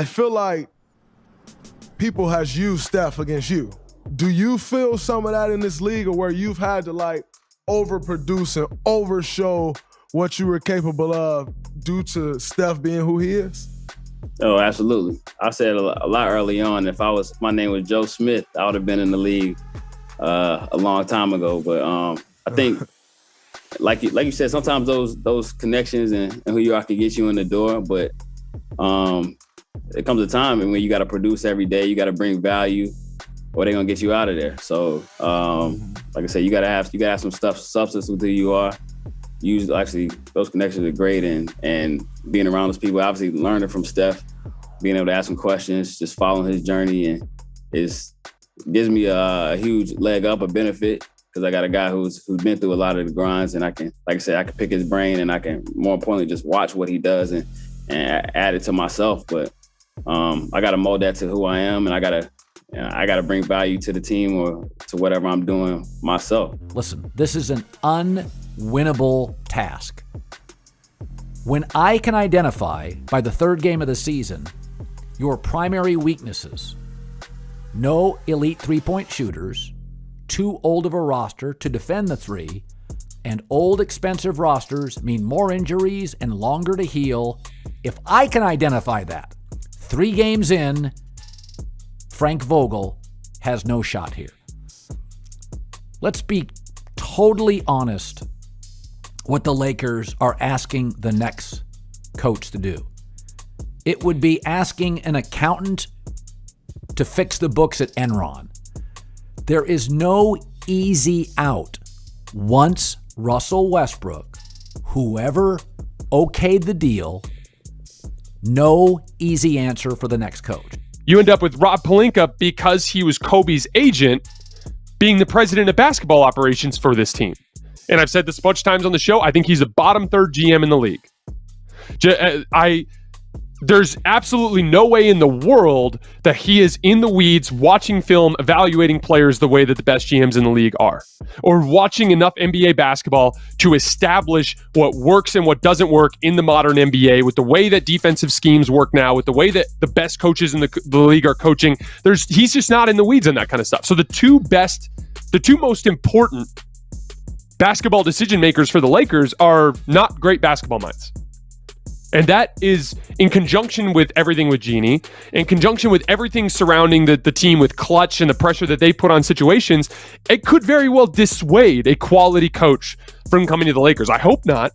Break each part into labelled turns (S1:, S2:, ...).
S1: I feel like people has used Steph against you. Do you feel some of that in this league, or where you've had to like overproduce and overshow what you were capable of due to Steph being who he is?
S2: Oh, absolutely. I said a lot early on, if my name was Joe Smith, I would have been in the league a long time ago. But I think, like you said, sometimes those connections and who you are can get you in the door. But it comes a time when you got to produce every day. You got to bring value, or they're gonna get you out of there. So, like I said, you gotta have some substance with who you are. Actually, those connections are great, and being around those people, obviously learning from Steph, being able to ask him questions, just following his journey, and gives me a huge leg up, a benefit, because I got a guy who's been through a lot of the grinds, and I can pick his brain, and I can, more importantly, just watch what he does and add it to myself. But I got to mold that to who I am, and I got to bring value to the team or to whatever I'm doing myself.
S3: Listen, this is an unwinnable task. When I can identify by the third game of the season your primary weaknesses, no elite three-point shooters, too old of a roster to defend the three, and old expensive rosters mean more injuries and longer to heal. If I can identify that 3 games in, Frank Vogel has no shot here. Let's be totally honest what the Lakers are asking the next coach to do. It would be asking an accountant to fix the books at Enron. There is no easy out once Russell Westbrook, whoever okayed the deal, no easy answer for the next coach.
S4: You end up with Rob Pelinka, because he was Kobe's agent, being the president of basketball operations for this team. And I've said this a bunch of times on the show, I think he's a bottom third GM in the league. There's absolutely no way in the world that he is in the weeds watching film, evaluating players the way that the best GMs in the league are, or watching enough NBA basketball to establish what works and what doesn't work in the modern NBA, with the way that defensive schemes work now, with the way that the best coaches in the league are coaching. He's just not in the weeds on that kind of stuff. So the two most important basketball decision makers for the Lakers are not great basketball minds. And that is in conjunction with everything with Jeanie, in conjunction with everything surrounding the team with Clutch and the pressure that they put on situations. It could very well dissuade a quality coach from coming to the Lakers. I hope not,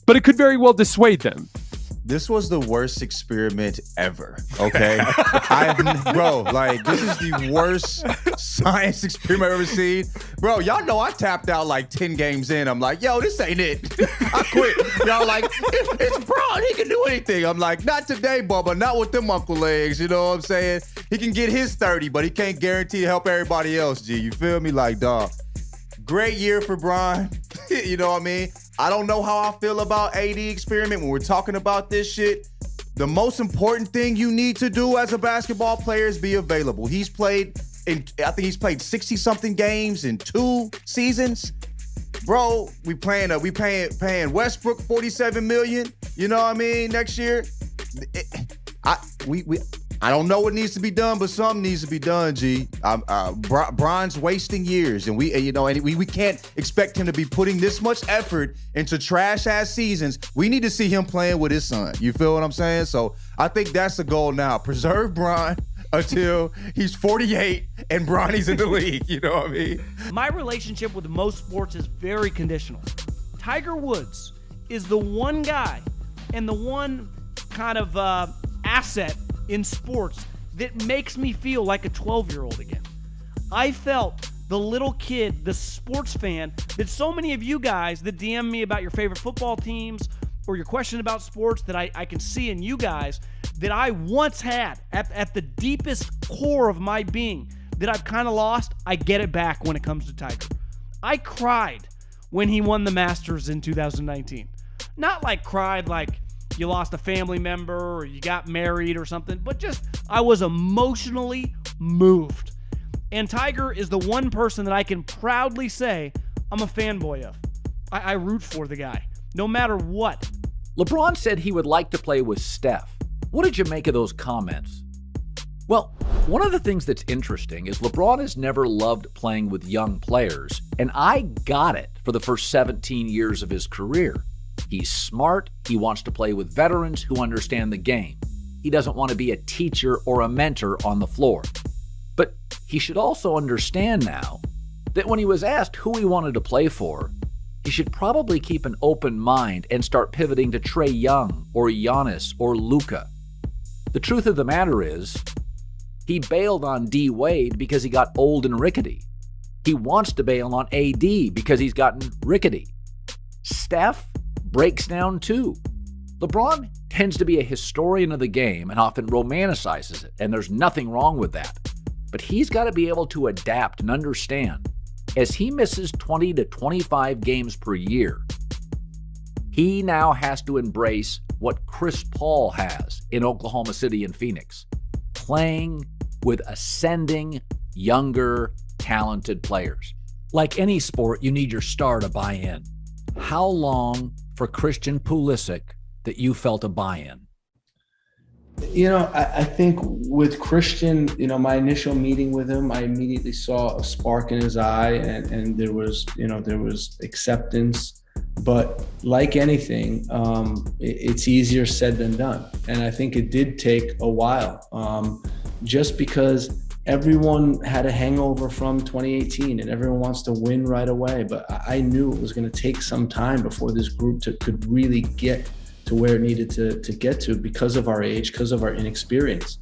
S4: but it could very well dissuade them.
S5: This was the worst experiment ever, okay? This is the worst science experiment I've ever seen. Bro, y'all know I tapped out like 10 games in. I'm like, yo, this ain't it. I quit. Y'all like, it's Braun. He can do anything. I'm like, not today, Bubba. Not with them uncle legs. You know what I'm saying? He can get his 30, but he can't guarantee to help everybody else, G. You feel me? Like, dog. Great year for Bron. You know what I mean? I don't know how I feel about AD experiment when we're talking about this shit. The most important thing you need to do as a basketball player is be available. I think he's played 60-something games in 2 seasons. Bro, we paying Westbrook $47 million. You know what I mean? Next year. I don't know what needs to be done, but something needs to be done, G. Bron's wasting years, and we can't expect him to be putting this much effort into trash-ass seasons. We need to see him playing with his son. You feel what I'm saying? So I think that's the goal now. Preserve Bron until he's 48 and Bronny's in the league. You know what I mean?
S6: My relationship with most sports is very conditional. Tiger Woods is the one guy and the one kind of asset in sports that makes me feel like a 12-year-old again. I felt the little kid, the sports fan that so many of you guys that DM me about your favorite football teams or your question about sports that I can see in you guys that I once had at the deepest core of my being that I've kind of lost. I get it back when it comes to Tiger. I cried when he won the Masters in 2019. Not like cried like you lost a family member or you got married or something, but just I was emotionally moved. And Tiger is the one person that I can proudly say I'm a fanboy of. I root for the guy, no matter what.
S3: LeBron said he would like to play with Steph. What did you make of those comments? Well, one of the things that's interesting is LeBron has never loved playing with young players, and I got it for the first 17 years of his career. He's smart. He wants to play with veterans who understand the game. He doesn't want to be a teacher or a mentor on the floor. But he should also understand now that when he was asked who he wanted to play for, he should probably keep an open mind and start pivoting to Trae Young or Giannis or Luka. The truth of the matter is, he bailed on D. Wade because he got old and rickety. He wants to bail on AD because he's gotten rickety. Steph breaks down too. LeBron tends to be a historian of the game and often romanticizes it, and there's nothing wrong with that. But he's got to be able to adapt and understand. As he misses 20 to 25 games per year, he now has to embrace what Chris Paul has in Oklahoma City and Phoenix, playing with ascending, younger, talented players. Like any sport, you need your star to buy in. How long for Christian Pulisic that you felt a buy-in?
S7: I think with Christian, my initial meeting with him, I immediately saw a spark in his eye, and there was acceptance. But like anything, it's easier said than done. And I think it did take a while, just because everyone had a hangover from 2018 and everyone wants to win right away. But I knew it was going to take some time before this group could really get to where it needed to get to because of our age, because of our inexperience.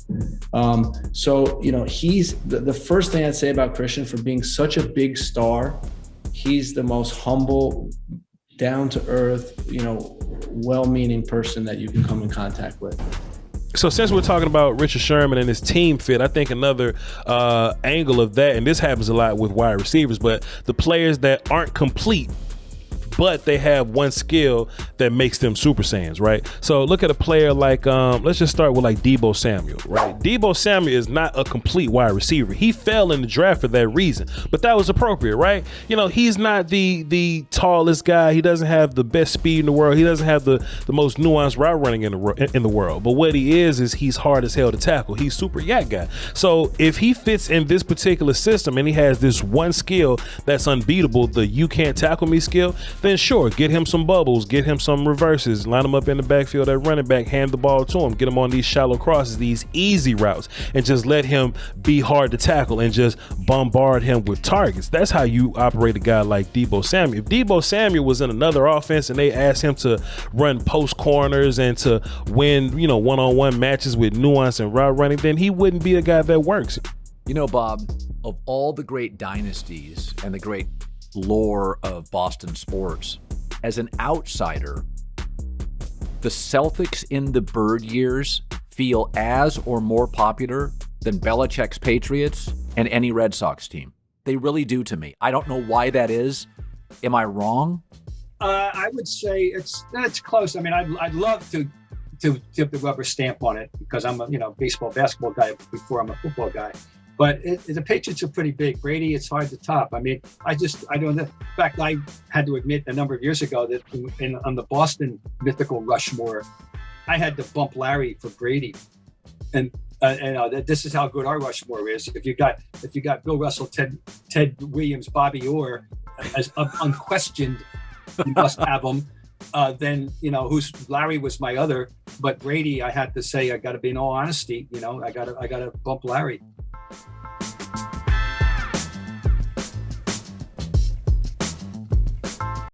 S7: He's the first thing I'd say about Christian, for being such a big star, he's the most humble, down to earth, well-meaning person that you can come in contact with.
S8: So since we're talking about Richard Sherman and his team fit, I think another angle of that, and this happens a lot with wide receivers, but the players that aren't complete, but they have one skill that makes them Super Saiyans, right? So look at a player like, let's just start with like Deebo Samuel, right? Deebo Samuel is not a complete wide receiver. He fell in the draft for that reason, but that was appropriate, right? He's not the tallest guy. He doesn't have the best speed in the world. He doesn't have the most nuanced route running in the world. But what he is he's hard as hell to tackle. He's super yak guy. So if he fits in this particular system and he has this one skill that's unbeatable, the you can't tackle me skill, then sure, get him some bubbles, get him some reverses, line him up in the backfield at running back, hand the ball to him, get him on these shallow crosses, these easy routes, and just let him be hard to tackle and just bombard him with targets. That's how you operate a guy like Deebo Samuel. If Deebo Samuel was in another offense and they asked him to run post corners and to win, one-on-one matches with nuance and route running, then he wouldn't be a guy that works.
S3: Bob, of all the great dynasties and the great lore of Boston sports, as an outsider, the Celtics in the Bird years feel as or more popular than Belichick's Patriots and any Red Sox team. They really do to me. I don't know why that is. Am I wrong?
S9: I would say it's close. I mean, I'd love to give the rubber stamp on it because I'm a baseball, basketball guy before I'm a football guy. But the Patriots are pretty big. Brady, it's hard to top. I mean, I don't know. In fact, I had to admit a number of years ago that on the Boston mythical Rushmore, I had to bump Larry for Brady. And this is how good our Rushmore is. If you got Bill Russell, Ted Williams, Bobby Orr as unquestioned, you must have them. Then Larry was my other, but Brady, I had to say, I got to be in all honesty, I got to bump Larry.